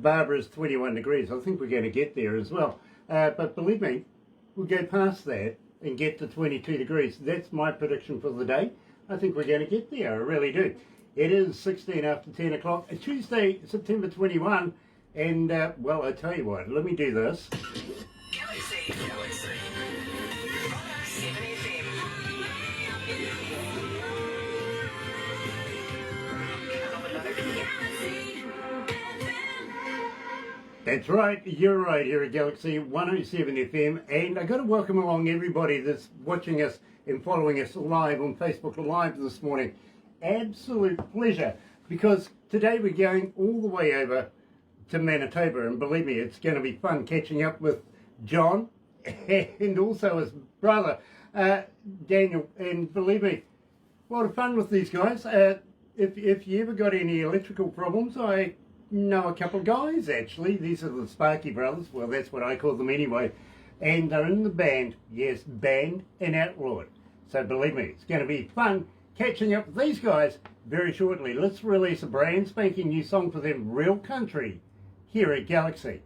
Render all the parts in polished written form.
Barbara's 21 degrees. I think we're going to get there as well. But believe me, we'll go past that and get to 22 degrees. That's my prediction for the day. I think we're going to get there. I really do. It is 16 after 10 o'clock, Tuesday, September 21. And, well, I tell you what, let me do this. Galaxy 107 FM. That's right, you're right here at Galaxy 107 FM, and I got to welcome along everybody that's watching us and following us live on Facebook Live this morning. Absolute pleasure, because today we're going all the way over to Manitoba, and believe me, it's going to be fun catching up with John and also his brother Daniel, and believe me, a lot of fun with these guys. If you ever got any electrical problems, I know a couple of guys actually. These are the Sparky brothers, well that's what I call them anyway, and they're in the band, yes, Banned and Outlawed. So believe me, it's going to be fun catching up with these guys very shortly. Let's release a brand spanking new song for them, Real Country, here at Galaxy.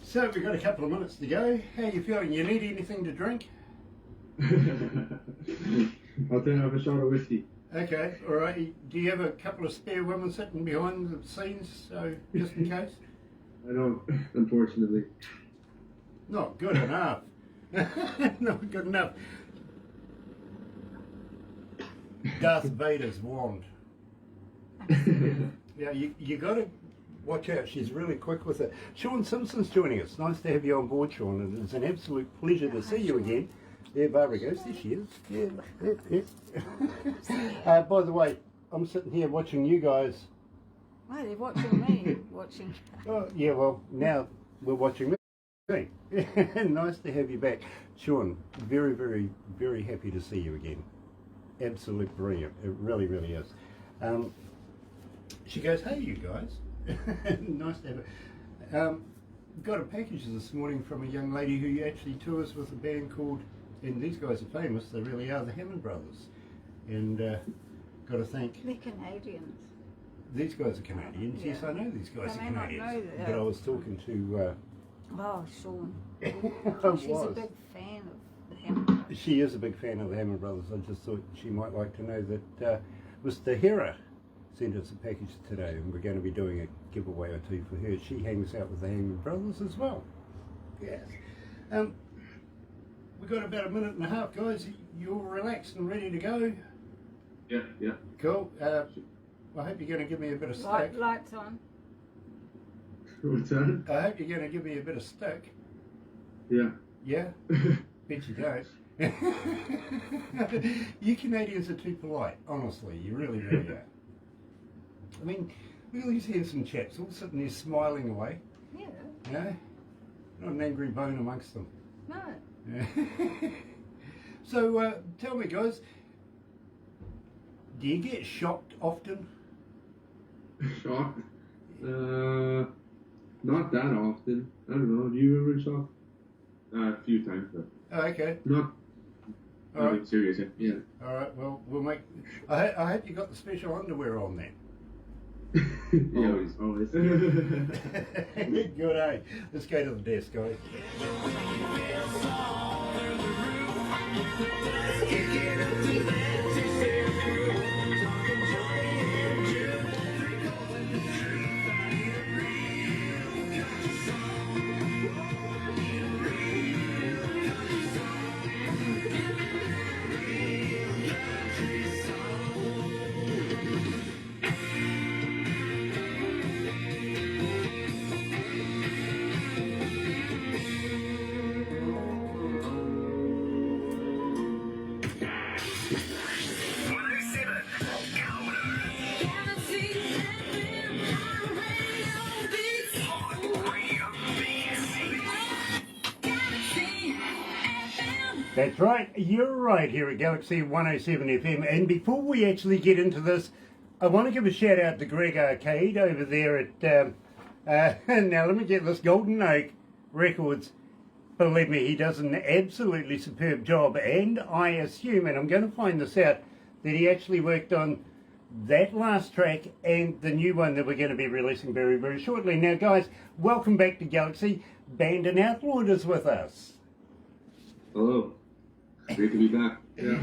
So we've got a couple of minutes to go. How you feeling? You need anything to drink? I'll have a shot of whiskey. Okay, all right. Do you have a couple of spare women sitting behind the scenes, so just in case? I don't, unfortunately. Not good enough. Not good enough. Darth Vader's wand. Yeah, you got to watch out. She's really quick with it. Sean Simpson's joining us. Nice to have you on board, Sean. And it's an absolute pleasure to see you again. There Barbara goes. There she is. Yeah. By the way, I'm sitting here watching you guys. Oh, they're watching me. Watching. Oh, yeah, well, now we're watching me. Nice to have you back. Sean, very, very, very happy to see you again. Absolute brilliant. It really, really is. She goes, hey, you guys. Nice to have her. Got a package this morning from a young lady who actually tours with a band called, and these guys are famous, they really are, the Hammond Brothers. And got to thank... They're Canadians. These guys are Canadians. Yeah. Yes, I know these guys They are may not Canadians. know that. But I was talking to... Oh, Sean. I She's was. a big fan of the Hammond. She is a big fan of the Hammond Brothers. I just thought she might like to know that Mr. Hera sent us a package today, and we're going to be doing a giveaway or two for her. She hangs out with the Hammond Brothers as well. Yes. We've got about a minute and a half, guys. You all relaxed and ready to go? Yeah. Cool. I hope you're going to give me a bit of stick. Lights on. What's that? I hope you're going to give me a bit of stick. Yeah. Yeah? Bet you don't. You Canadians are too polite, honestly. You really, really are. I mean, we always hear some chaps all sitting there smiling away. Yeah. You know? Not an angry bone amongst them. No. Yeah. So, tell me, guys, do you get shocked often? Shocked? Not that often. I don't know. Do you ever shocked? A few times, but Oh, okay. not All nothing right. serious. Yeah. All right. Well, we'll make. I hope you got the special underwear on then. Yeah, always. Good, eh? Let's go to the desk, guys. That's right, you're right here at Galaxy 107 FM. And before we actually get into this, I want to give a shout out to Greg Arcade over there at, now let me get this, Golden Oak Records. believe me, he does an absolutely superb job, and I assume, and I'm going to find this out, that he actually worked on that last track and the new one that we're going to be releasing very, very shortly. Now, guys, welcome back to Galaxy. Banned Outlawed is with us. Hello. Great to be back. Yeah.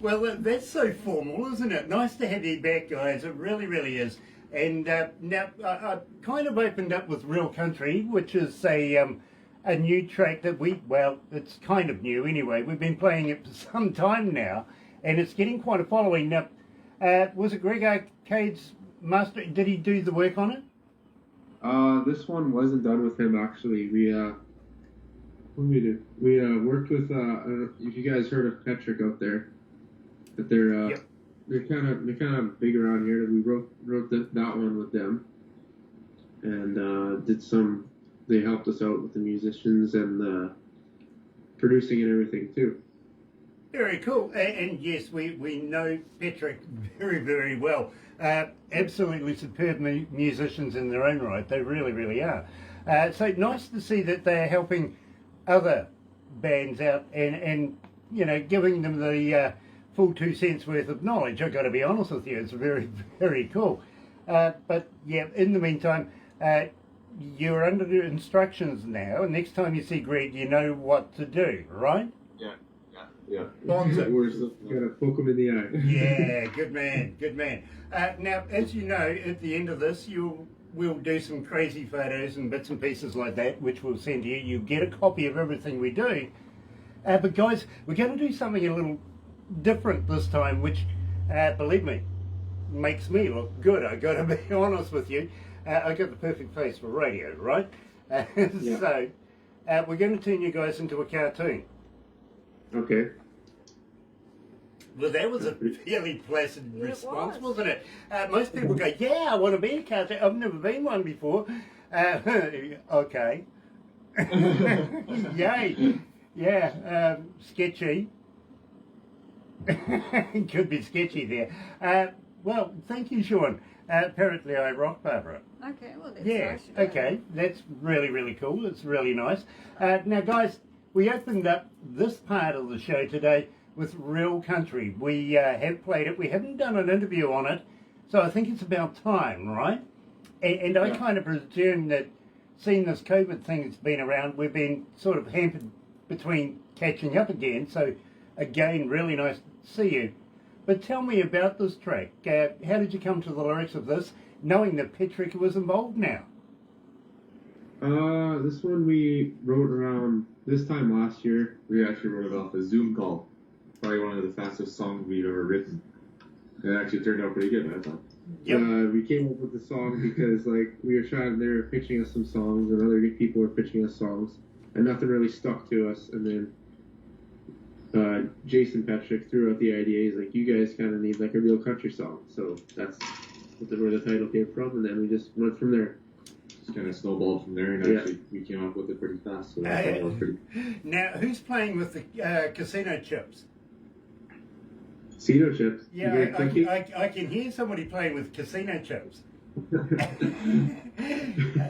Well, that's so formal, isn't it? Nice to have you back, guys. It really, really is. And now I kind of opened up with Real Country, which is a new track that it's kind of new anyway. We've been playing it for some time now, and it's getting quite a following. Now, was it Greg Arcade's master? Did he do the work on it? This one wasn't done with him actually. What did we do? We worked with. I don't know if you guys heard of Petrick out there, but they're Yep. they're kind of big around here. We wrote that one with them, and did some. They helped us out with the musicians and the producing and everything too. Very cool. And yes, we know Petrick very, very well. Absolutely superb musicians in their own right. They really, really are. So nice to see that they're helping other bands out and giving them the full 2 cents worth of knowledge. I've got to be honest with you. It's very, very cool. But yeah, in the meantime, you're under the instructions now. And next time you see Greg, you know what to do, right? Yeah. Bonzo. Gotta poke him in the eye. Yeah, good man, good man. Now, as you know, at the end of this, we'll do some crazy photos and bits and pieces like that, which we'll send to you. You'll get a copy of everything we do. But guys, we're going to do something a little different this time, which, believe me, makes me look good. I got to be honest with you. I got the perfect face for radio, right? Yeah. So, we're going to turn you guys into a cartoon. Okay. Well, that was a fairly placid It response, was. wasn't it? Most people go, yeah, I want to be a cartoon. I've never been one before. Okay. Yay. Yeah, sketchy. Could be sketchy there. Well, thank you, Sean. Apparently I rock, Barbara. Okay, well, that's Yeah, nice. okay. That's really, really cool. It's really nice. Now, guys, we opened up this part of the show today with Real Country. We have played it. We haven't done an interview on it, so I think it's about time, right? And I kind of presume that seeing this COVID thing that's been around, we've been sort of hampered between catching up again. So, again, really nice to see you. But tell me about this track. How did you come to the lyrics of this, knowing that Petrick was involved now? This one we wrote around this time last year. We actually wrote it off a Zoom call. Probably one of the fastest songs we've ever written. It actually turned out pretty good, I thought. Yep. We came up with the song because we were trying. They were pitching us some songs, and other people were pitching us songs, and nothing really stuck to us. And then Jason Petrick threw out the idea. He's like, "You guys kind of need like a real country song." So that's where the title came from, and then we just went from there. Just kind of snowballed from there, and actually we came up with it pretty fast. So I thought it was pretty. Now, who's playing with the casino chips? Casino chips. Yeah, You get cookie? I can hear somebody playing with casino chips.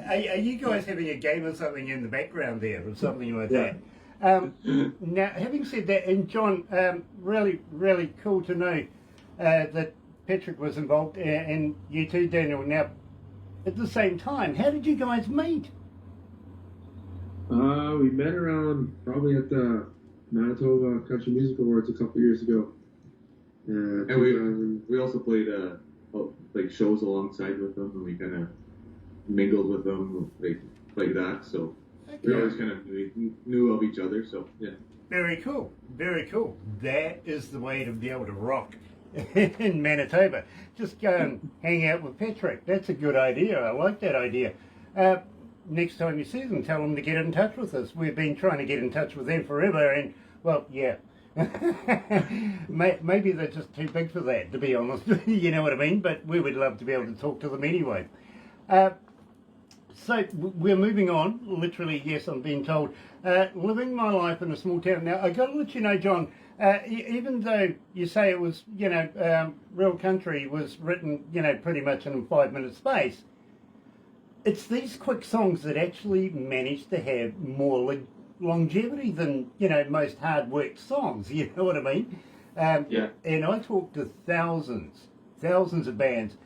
Are you guys having a game or something in the background there, or something like that? Now, having said that, and John, really, really cool to know that Petrick was involved, and you too, Daniel. Now, at the same time, how did you guys meet? We met around probably at the Manitoba Country Music Awards a couple years ago. And we also played like shows alongside with them, and we kind of mingled with them like that. So we always kind of knew of each other. So yeah. Very cool, very cool. That is the way to be able to rock in Manitoba. Just go and hang out with Petrick. That's a good idea. I like that idea. Next time you see them, tell them to get in touch with us. We've been trying to get in touch with them forever, and well, yeah. Maybe they're just too big for that, to be honest. You know what I mean? But we would love to be able to talk to them anyway. So we're moving on. Literally, yes, I'm being told. Living my life in a small town. Now, I got to let you know, John, even though you say it was, Real Country was written, pretty much in a 5-minute space, it's these quick songs that actually manage to have more longevity than, you know, most hard work songs, you know what I mean? Yeah. And I talk to thousands of bands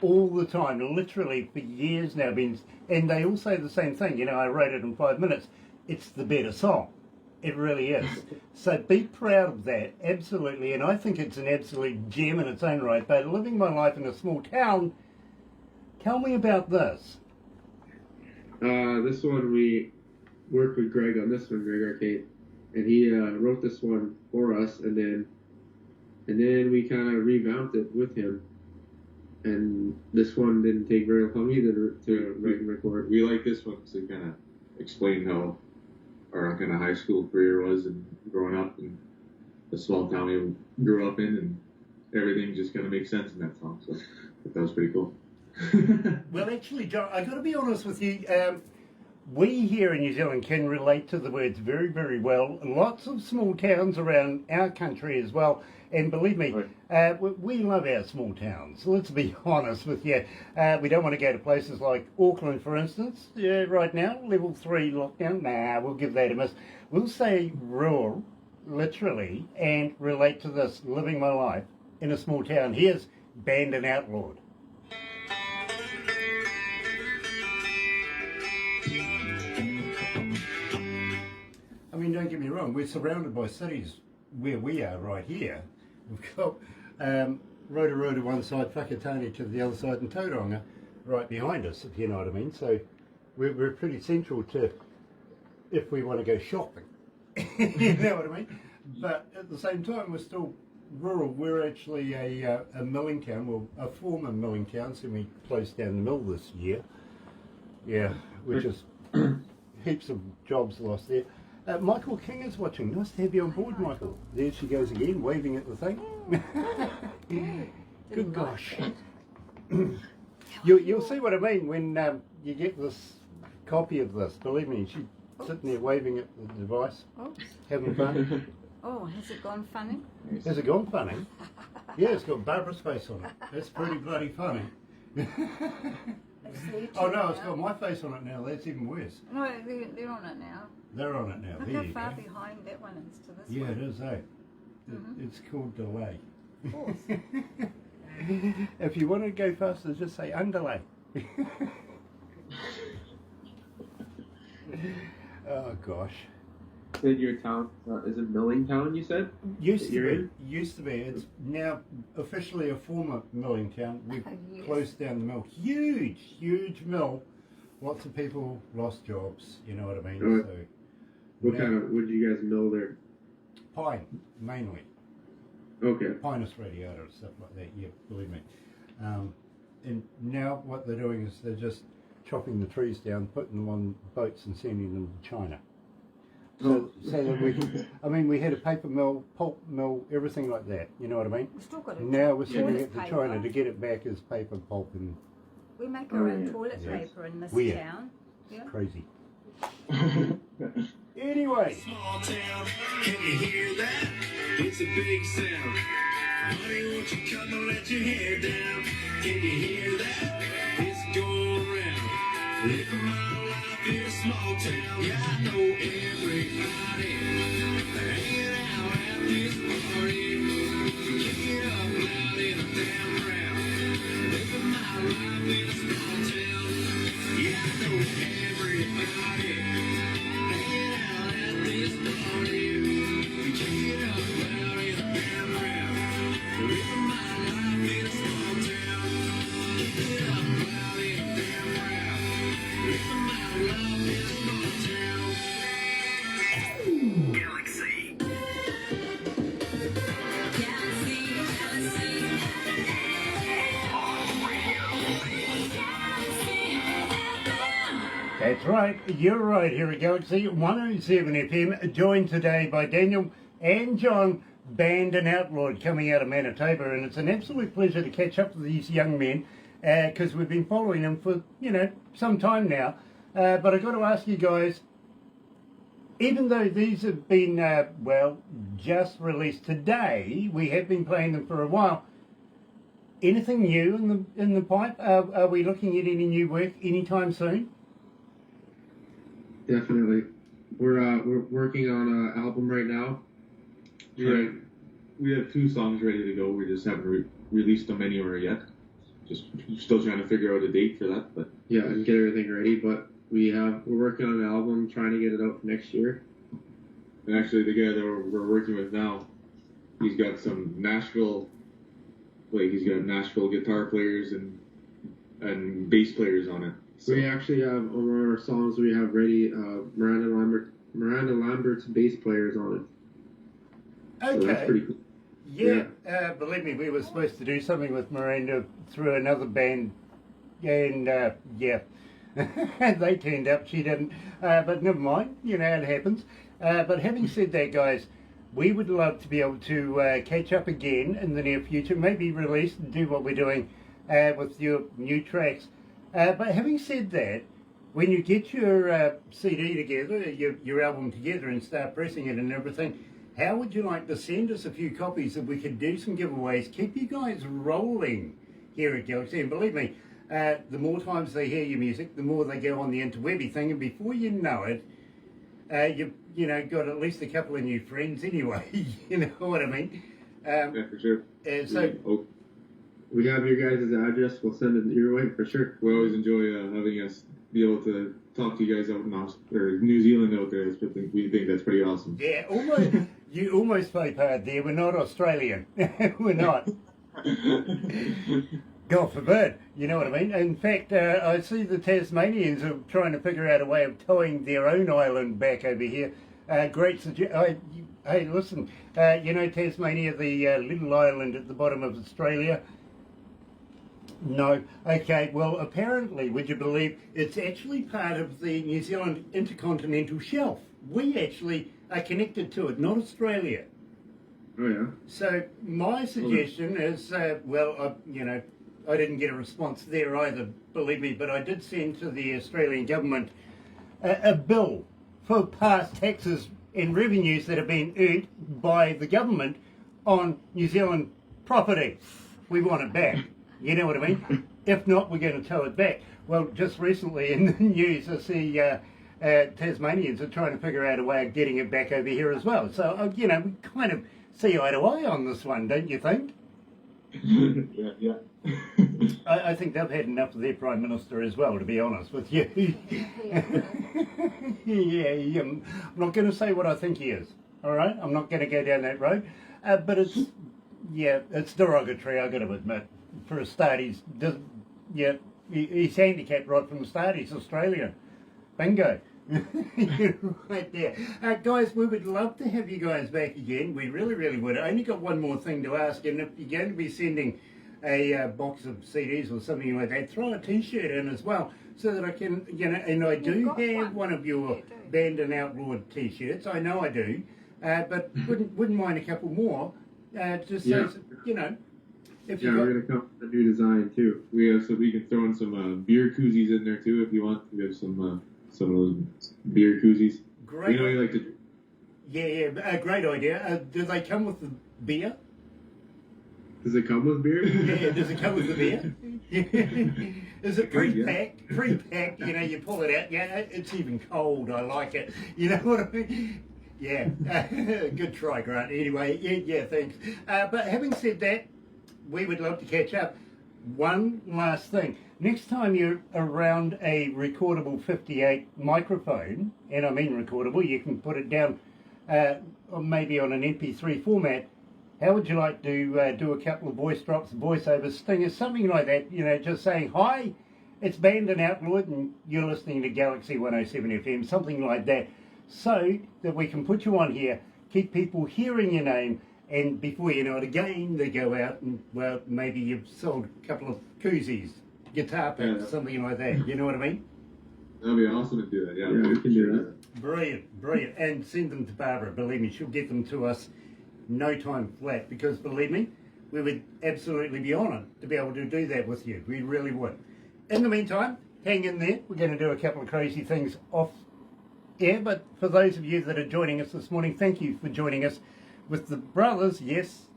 all the time, literally for years now, and they all say the same thing, you know, I wrote it in 5 minutes. It's the better song. It really is. So be proud of that, absolutely, and I think it's an absolute gem in its own right. But living my life in a small town, tell me about this. This one we worked with Greg on this one, Greg Arcade, and he wrote this one for us, and then we kind of revamped it with him. And this one didn't take very long either to write and record. We like this one to kind of explain how our kind of high school career was and growing up in the small town we grew up in, and everything just kind of makes sense in that song. So that was pretty cool. Well, actually, John, I got to be honest with you. We here in New Zealand can relate to the words very, very well. Lots of small towns around our country as well. And believe me, we love our small towns. Let's be honest with you. We don't want to go to places like Auckland, for instance. Right now, level 3 lockdown. Nah, we'll give that a miss. We'll say rural, literally, and relate to this, living my life in a small town. Here's Banned Outlawed. I mean, don't get me wrong, we're surrounded by cities where we are right here. We've got Rotorua one side, Whakatane to the other side, and Tauranga right behind us, if you know what I mean. So we're pretty central to if we want to go shopping. You know what I mean? But at the same time, we're still rural. We're actually a milling town, well, a former milling town, so we closed down the mill this year. Yeah, which is heaps of jobs lost there. Michael King is watching. Nice to have you on board, Michael. There she goes again, waving at the thing. Good gosh. You'll see what I mean when you get this copy of this. Believe me, she's sitting there waving at the device, Oops. having fun. Oh, has it gone funny? Has it gone funny? Yeah, it's got Barbara's face on it. That's pretty bloody funny. Oh no, it's got my face on it now. That's even worse. No, they're on it now. They're on it now. Look There how you far go. behind that one is to this Yeah, one. it is, eh? It's called delay. Of course. If you want to go faster, just say underlay. Oh gosh. Said your town is it Milling Town? You said Used You're to in? be. Used to be. It's now officially a former milling town. We've Yes. closed down the mill. Huge mill. Lots of people lost jobs. You know what I mean? Oh. So what now- kind of what did you guys mill there? pine mainly. Okay. Pinus radiata and stuff like that, yeah, believe me. And now what they're doing is they're just chopping the trees down, putting them on boats and sending them to China. So that we can, I mean, we had a paper mill, pulp mill, everything like that, you know what I mean? We've still got a Now we're sending toilet it to paper. China to get it back as paper, pulp, and We make our own yeah. toilet Yeah. paper in this Weird. town. Yeah. crazy. Anyway, Small town, can you hear that? It's a big sound. Honey, won't you come and let your hair down? Can you hear that? It's going round. Living my life in a small town. Yeah, I know everybody. Hanging out at this party. Kick it up loud in a damn crowd. Living my life in a small town. Yeah, I know everybody. Hanging out at this party. Kick it up loud in a damn crowd. Living my life in a small town. Kick it up loud in a damn crowd. Living my life in a small town. Galaxy. that's right, you're right here at Galaxy 107 FM, joined today by Daniel and John, Banned and Outlawed, coming out of Manitoba, and it's an absolute pleasure to catch up with these young men, because we've been following them for, you know, some time now, but I've got to ask you guys, even though these have been, well, just released today, we have been playing them for a while, anything new in the pipe? Are we looking at any new work anytime soon? Definitely. We're working on an album right now. We have 2 songs ready to go. We just haven't released them anywhere yet. Just still trying to figure out a date for that, but Yeah, and get everything ready. But we're working on an album, trying to get it out next year. and actually the guy that we're working with now, he's got some Nashville, he's got Nashville guitar players and bass players on it. So We actually have on one of our songs we have ready. Miranda Lambert's bass players on it. So that's Okay. pretty cool. Yeah, believe me, we were supposed to do something with Miranda through another band, and yeah, they turned up, she didn't, but never mind, it happens. But having said that, guys, we would love to be able to catch up again in the near future, maybe release and do what we're doing with your new tracks. But having said that, when you get your CD together, your album together and start pressing it and everything, how would you like to send us a few copies so we could do some giveaways, keep you guys rolling here at Galaxy? And believe me, the more times they hear your music, the more they go on the interwebby thing, and before you know it, you've got at least a couple of new friends anyway. You know what I mean? yeah, for sure. And so, We have your guys' address. We'll send it your way for sure. we always enjoy having us be able to talk to you guys out in New Zealand out there. We think that's pretty awesome. yeah, you almost spoke hard there. We're not Australian. We're not. God forbid, you know what I mean? In fact, I see the Tasmanians are trying to figure out a way of towing their own island back over here. Great suggestion. Hey, listen, Tasmania, the little island at the bottom of Australia? No. Okay, well, apparently, would you believe, it's actually part of the New Zealand intercontinental shelf. We actually are connected to it, not Australia. Oh yeah. So my suggestion is, I didn't get a response there either, believe me, but I did send to the Australian government a bill for past taxes and revenues that have been earned by the government on New Zealand property. We want it back. You know what I mean? If not, we're going to tow it back. Well, just recently in the news, I see Tasmanians are trying to figure out a way of getting it back over here as well. So, we kind of see eye to eye on this one, don't you think? yeah. I think they've had enough of their Prime Minister as well, to be honest with you. Yeah, I'm not going to say what I think he is, all right? I'm not going to go down that road. But it's derogatory, I've got to admit. For a start, he's handicapped right from the start. He's Australian. Bingo. Right there. Guys, we would love to have you guys back again. We really, really would. I only got one more thing to ask, and if you're going to be sending a box of CDs or something like that, throw a t-shirt in as well, so that I can, and I do have one of your Banned Outlawed t-shirts. I know I do, but wouldn't mind a couple more, just so, if you Yeah, we're gonna come with a new design too. We can throw in some beer koozies in there too if you want. We have some of those beer koozies. Great. We know you like to. Yeah, great idea. Do they come with the beer? Does it come with beer? Yeah, does it come with the beer? Is it pre-packed? Pre-packed, you pull it out. Yeah, it's even cold. I like it. You know what I mean? Yeah, good try, Grant. Anyway, yeah, thanks. But having said that, we would love to catch up. One last thing. Next time you're around a recordable 58 microphone, and I mean recordable, you can put it down maybe on an MP3 format. How would you like to do a couple of voice drops, voiceovers, stingers, something like that, just saying, hi, it's Banned and Outlawed, and you're listening to Galaxy 107 FM, something like that, so that we can put you on here, keep people hearing your name, and before you know it, again, they go out and, well, maybe you've sold a couple of koozies, guitar picks, something like that. You know what I mean? That'd be awesome to do that. Yeah, we can do that. Brilliant. And send them to Barbara. Believe me, she'll get them to us no time flat, because believe me, we would absolutely be honoured to be able to do that with you. We really would. In the meantime, hang in there. We're going to do a couple of crazy things off air, but for those of you that are joining us this morning, thank you for joining us with the brothers, yes,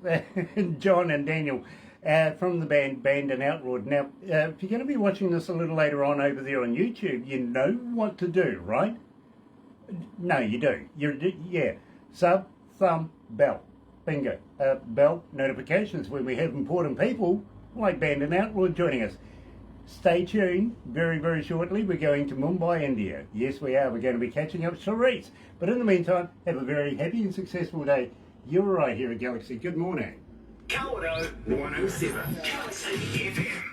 John and Daniel from the band Banned Outlawed. Now, if you're going to be watching this a little later on over there on YouTube, you know what to do, right? No, you do. Yeah. Sub, thumb, bell. Bingo. Bell notifications when we have important people like Banned Outlawed joining us. Stay tuned. Very, very shortly, we're going to Mumbai, India. Yes, we are. We're going to be catching up Charisse. But in the meantime, have a very happy and successful day. You're right here at Galaxy. Good morning. Banned Outlawed 107 Galaxy FM.